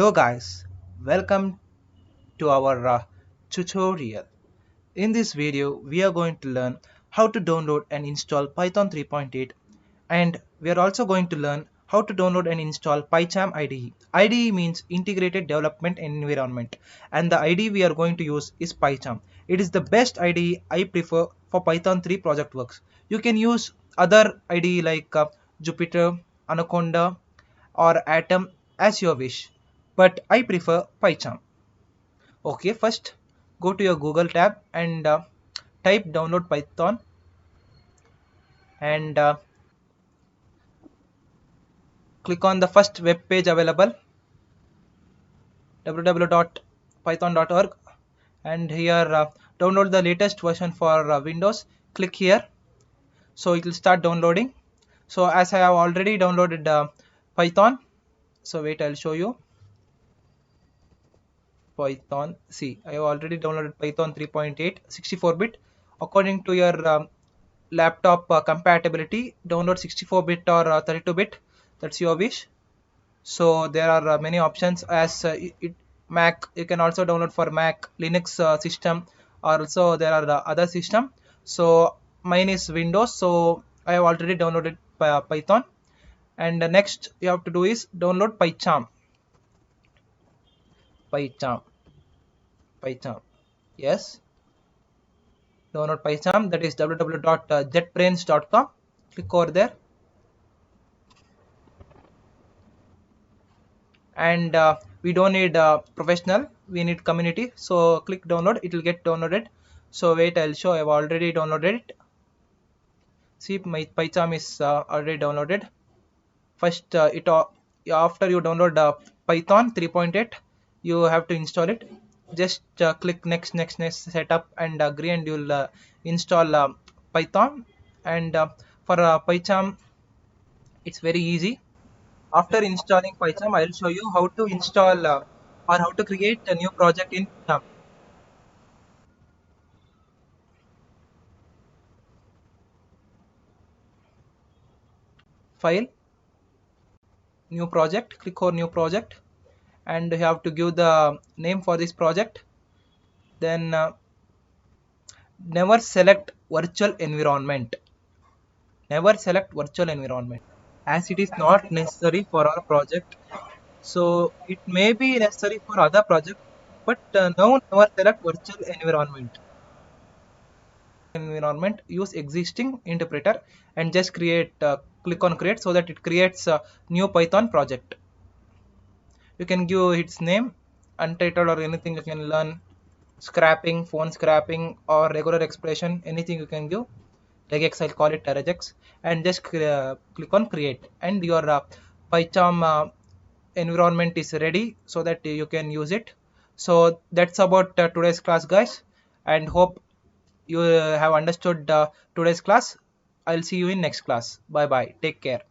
Hello guys, welcome to our tutorial. In this video we are going to learn how to download and install Python 3.8, and we are also going to learn how to download and install Pycharm IDE. IDE means Integrated Development Environment, and the IDE we are going to use is Pycharm. It is the best IDE I prefer for Python 3 project works. You can use other IDE like Jupyter, Anaconda or Atom as your wish, but I prefer Pycharm. Okay, first go to your Google tab and type download Python, and click on the first web page available, www.python.org, and here download the latest version for Windows. Click here, so it will start downloading. So as I have already downloaded Python, so wait, I'll show you. Python, see, I have already downloaded Python 3.8 64-bit. According to your laptop compatibility, download 64-bit or 32-bit, that's your wish. So there are many options. As Mac, you can also download for Mac, Linux system, or also there are other system. So mine is Windows, so I have already downloaded Python. And next you have to do is download Pycharm. Pycharm, yes, download Pycharm, that is www.jetbrains.com. click over there, and we don't need professional, we need community, so click download, it will get downloaded. So wait, I'll show. I've already downloaded it. See, my Pycharm is already downloaded. First after you download Python 3.8, you have to install it. Just click next setup and agree, and you'll install Python. And for Pycharm, it's very easy. After installing Pycharm, I'll show you how to install or how to create a new project in Pycharm. File, new project, click on new project, and you have to give the name for this project. Then never select virtual environment. Never select virtual environment, as it is not necessary for our project. So it may be necessary for other project, but now never select virtual environment. Use existing interpreter and just create. Click on create, so that it creates a new Python project. You can give its name, untitled or anything you can learn, scrapping, phone scrapping, or regular expression, anything you can give. Regex, I'll call it regex, and just click on create, and your Pycharm environment is ready, so that you can use it. So that's about today's class, guys, and hope you have understood today's class. I'll see you in next class. Bye bye, take care.